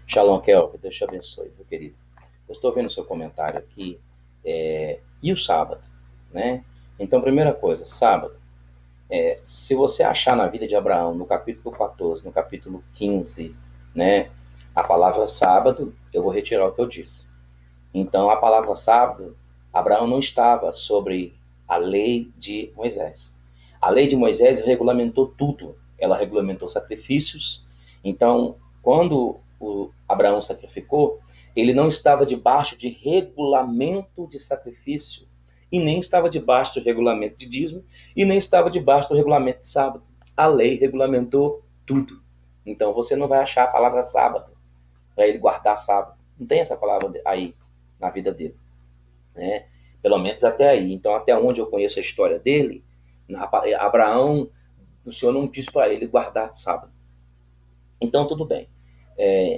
Shalom, Kelvin, Deus te abençoe, meu querido. Eu estou vendo seu comentário aqui, e o sábado, né? Então, primeira coisa, sábado. Se você achar na vida de Abraão, no capítulo 14, no capítulo 15, né, a palavra sábado, eu vou retirar o que eu disse. Então, a palavra sábado, Abraão não estava sobre a lei de Moisés. A lei de Moisés regulamentou tudo. Ela regulamentou sacrifícios. Então, quando o Abraão sacrificou, ele não estava debaixo de regulamento de sacrifício, e nem estava debaixo do regulamento de dízimo, e nem estava debaixo do regulamento de sábado. A lei regulamentou tudo. Então, você não vai achar a palavra sábado para ele guardar sábado. Não tem essa palavra aí na vida dele, né? Pelo menos até aí. Então, até onde eu conheço a história dele, Abraão, o Senhor não disse para ele guardar sábado. Então, tudo bem.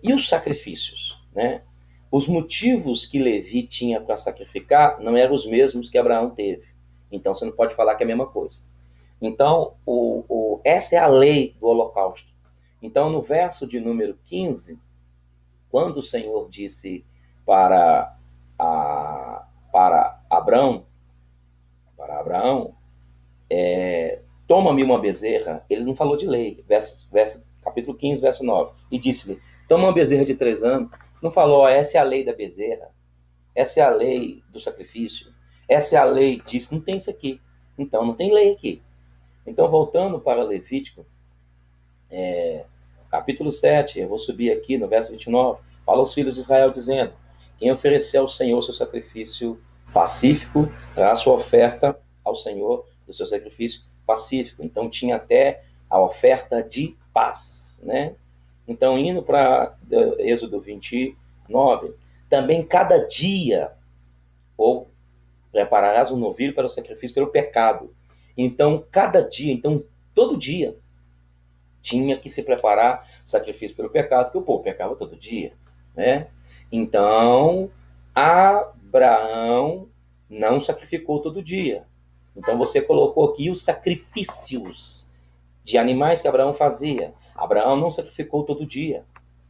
E os sacrifícios, né? Os motivos que Levi tinha para sacrificar não eram os mesmos que Abraão teve. Então, você não pode falar que é a mesma coisa. Então, essa é a lei do holocausto. Então, no verso de número 15, quando o Senhor disse para, para Abraão, toma-me uma bezerra, ele não falou de lei, capítulo 15, verso 9, e disse-lhe, toma uma bezerra de 3 anos, não falou, essa é a lei da bezerra, essa é a lei do sacrifício, essa é a lei disso, não tem isso aqui, então não tem lei aqui. Então, voltando para Levítico, capítulo 7, eu vou subir aqui no verso 29, fala aos filhos de Israel dizendo, quem oferecer ao Senhor seu sacrifício pacífico, traz sua oferta ao Senhor do seu sacrifício pacífico. Então tinha até a oferta de paz, né? Então indo para Êxodo 29, também cada dia, ou prepararás um novilho para o sacrifício pelo pecado. Então cada dia, então todo dia, tinha que se preparar sacrifício pelo pecado, porque o povo pecava todo dia, né? Então, Abraão não sacrificou todo dia. Então, você colocou aqui os sacrifícios de animais que Abraão fazia. Abraão não sacrificou todo dia.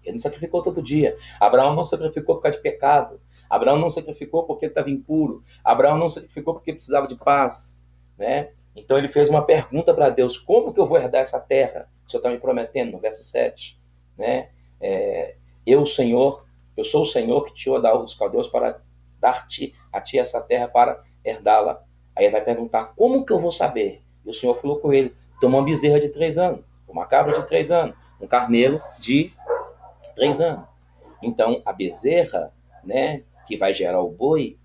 Ele não sacrificou todo dia. Abraão não sacrificou por causa de pecado. Abraão não sacrificou porque ele estava impuro. Abraão não sacrificou porque precisava de paz, né? Então ele fez uma pergunta para Deus: como que eu vou herdar essa terra? O Senhor está me prometendo no verso 7, né? Eu, Senhor, eu sou o Senhor que te dá os caldeus para dar-te a ti essa terra para herdá-la. Aí ele vai perguntar: como que eu vou saber? E o Senhor falou com ele: toma uma bezerra de 3 anos, uma cabra de 3 anos, um carneiro de 3 anos. Então, a bezerra, né, que vai gerar o boi,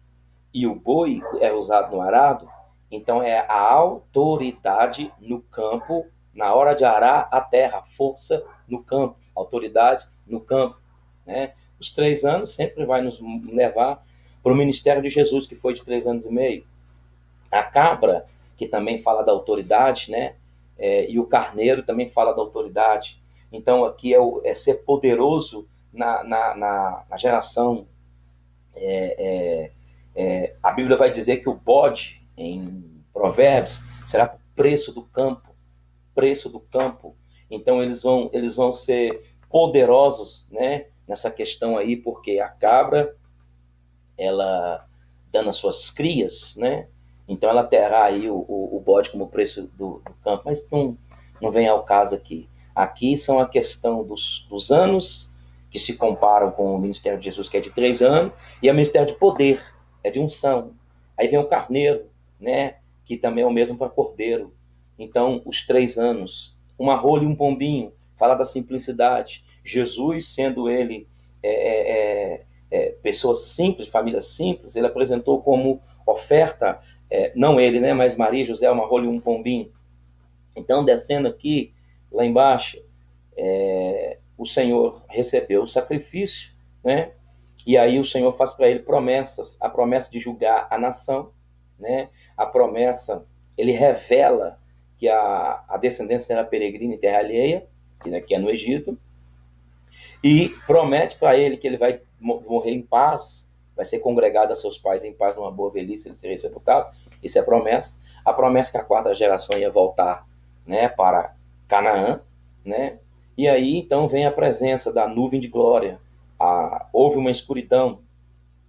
e o boi é usado no arado, então é a autoridade no campo, na hora de arar a terra, força no campo, autoridade no campo, né? Os 3 anos sempre vai nos levar para o ministério de Jesus, que foi de 3 anos e meio. A cabra, que também fala da autoridade, né? E o carneiro também fala da autoridade. Então aqui é ser poderoso na geração. A Bíblia vai dizer que o bode, em Provérbios, será preço do campo, preço do campo. Então eles vão ser poderosos, né, nessa questão aí, porque a cabra, ela dando as suas crias, né, então ela terá aí o bode como preço do campo, mas não vem ao caso aqui. Aqui são a questão dos anos que se comparam com o ministério de Jesus, que é de 3 anos, e o ministério de poder, é de unção. Aí vem o carneiro, né, que também é o mesmo para cordeiro. Então, os 3 anos, uma rola e um pombinho, fala da simplicidade. Jesus, sendo ele pessoa simples, família simples, ele apresentou como oferta, não ele, né, mas Maria, José, uma rola e um pombinho. Então, descendo aqui, lá embaixo, o Senhor recebeu o sacrifício, né? E aí o Senhor faz para ele promessas, a promessa de julgar a nação, né? A promessa, ele revela que a descendência será peregrina em terra alheia, que é no Egito, e promete para ele que ele vai morrer em paz, vai ser congregado a seus pais em paz numa boa velhice, ele seria sepultado. Isso é promessa. A promessa que a quarta geração ia voltar, né, para Canaã, né? E aí então vem a presença da nuvem de glória, houve uma escuridão.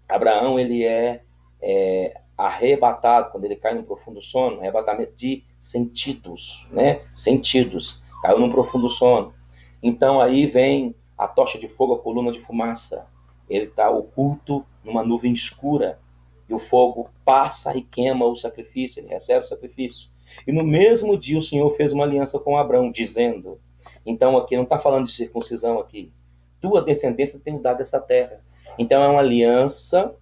Abraão, ele é arrebatado, quando ele cai num profundo sono, arrebatamento de sentidos, né? Sentidos, caiu num profundo sono. Então aí vem a tocha de fogo, a coluna de fumaça. Ele está oculto numa nuvem escura, e o fogo passa e queima o sacrifício, ele recebe o sacrifício. E no mesmo dia o Senhor fez uma aliança com Abraão, dizendo, então aqui não está falando de circuncisão aqui, tua descendência tem dado essa terra. Então é uma aliança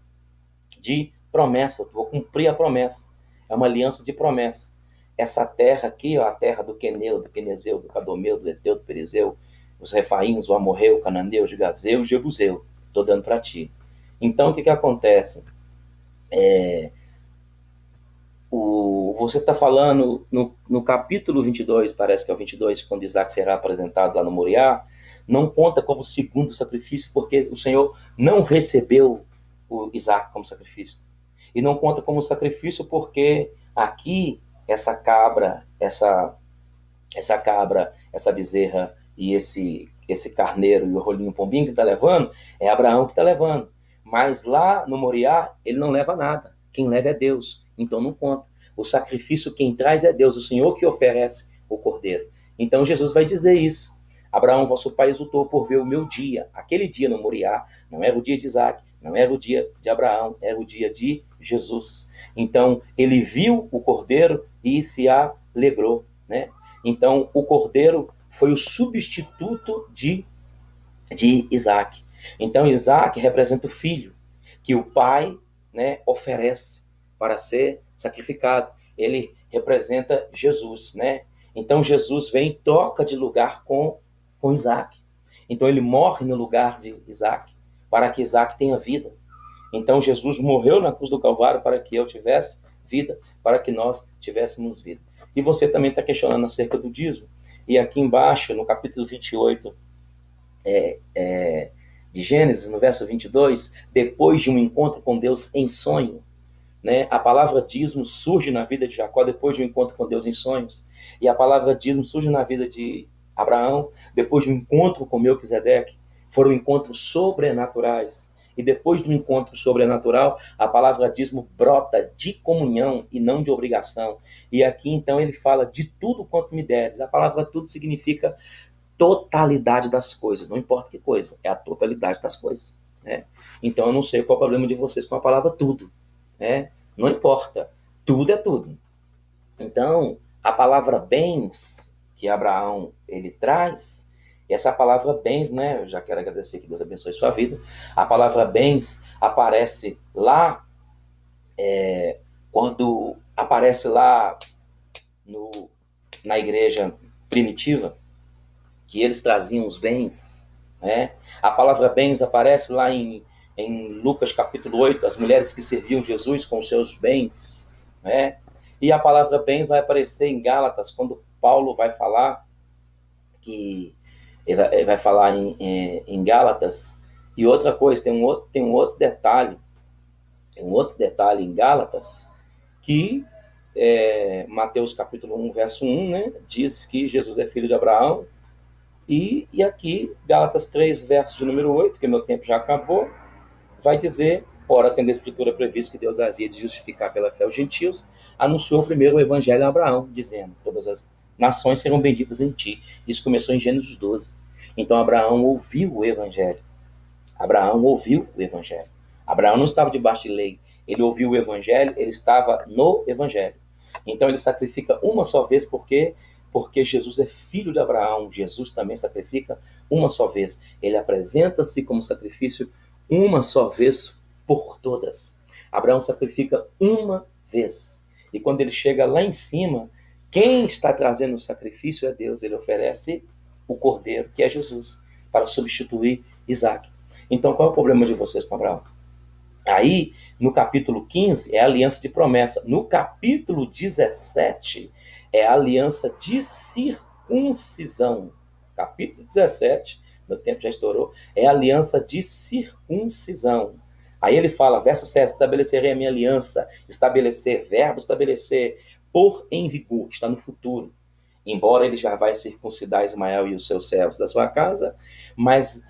de promessa, vou cumprir a promessa. É uma aliança de promessa. Essa terra aqui, ó, a terra do Queneu, do Quenezeu, do Cadomeu, do Eteu, do Perizeu, os Refaíns, o Amorreu, o Cananeu, o Gigazeu, o Jebuseu, estou dando para ti. Então o que acontece? Você está falando no capítulo 22, parece que é o 22, quando Isaac será apresentado lá no Moriá, não conta como segundo sacrifício, porque o Senhor não recebeu o Isaac como sacrifício. E não conta como sacrifício porque aqui essa cabra, essa bezerra e esse carneiro e o rolinho pombinho que está levando, é Abraão que está levando. Mas lá no Moriá, ele não leva nada. Quem leva é Deus. Então não conta. O sacrifício quem traz é Deus, o Senhor que oferece o cordeiro. Então Jesus vai dizer isso. Abraão, vosso pai, exultou por ver o meu dia. Aquele dia no Moriá não era o dia de Isaac, não era o dia de Abraão, era o dia de Jesus. Então ele viu o cordeiro e se alegrou, né? Então o cordeiro foi o substituto de Isaac. Então Isaac representa o filho que o pai, né, oferece para ser sacrificado. Ele representa Jesus, né? Então Jesus vem e troca de lugar com Isaac. Então ele morre no lugar de Isaac, para que Isaac tenha vida. Então Jesus morreu na cruz do Calvário para que eu tivesse vida, para que nós tivéssemos vida. E você também está questionando acerca do dízimo. E aqui embaixo, no capítulo 28 de Gênesis, no verso 22, depois de um encontro com Deus em sonho, né? A palavra dízimo surge na vida de Jacó depois de um encontro com Deus em sonhos. E a palavra dízimo surge na vida de Abraão depois de um encontro com Melquisedeque. Foram encontros sobrenaturais. E depois do encontro sobrenatural, a palavra dízimo brota de comunhão e não de obrigação. E aqui então ele fala de tudo quanto me deres. A palavra tudo significa totalidade das coisas. Não importa que coisa, é a totalidade das coisas, né? Então eu não sei qual é o problema de vocês com a palavra tudo, né? Não importa, tudo é tudo. Então a palavra bens que Abraão ele traz, essa palavra bens, né? Eu já quero agradecer que Deus abençoe sua vida. A palavra bens aparece lá quando aparece lá na igreja primitiva, que eles traziam os bens, né? A palavra bens aparece lá em Lucas capítulo 8, as mulheres que serviam Jesus com os seus bens, né? E a palavra bens vai aparecer em Gálatas, quando Paulo vai falar, que ele vai falar em Gálatas. E outra coisa, tem um outro detalhe em Gálatas, que Mateus capítulo 1, verso 1, né, diz que Jesus é filho de Abraão. E aqui, Gálatas 3, verso de número 8, que meu tempo já acabou, vai dizer, ora, tendo a escritura previsto que Deus havia de justificar pela fé os gentios, anunciou primeiro o evangelho a Abraão, dizendo, todas as nações serão benditas em ti. Isso começou em Gênesis 12. Então Abraão ouviu o evangelho. Abraão ouviu o evangelho. Abraão não estava debaixo de lei. Ele ouviu o evangelho, ele estava no evangelho. Então ele sacrifica uma só vez porque Jesus é filho de Abraão. Jesus também sacrifica uma só vez. Ele apresenta-se como sacrifício uma só vez por todas. Abraão sacrifica uma vez. E quando ele chega lá em cima, quem está trazendo o sacrifício é Deus. Ele oferece o cordeiro, que é Jesus, para substituir Isaac. Então qual é o problema de vocês com Abraão? Aí, no capítulo 15, é a aliança de promessa. No capítulo 17, é a aliança de circuncisão. Capítulo 17, meu tempo já estourou, é a aliança de circuncisão. Aí ele fala, verso 7, estabelecerei a minha aliança. Estabelecer, verbo estabelecer, pôr em vigor, está no futuro. Embora ele já vai circuncidar Ismael e os seus servos da sua casa, mas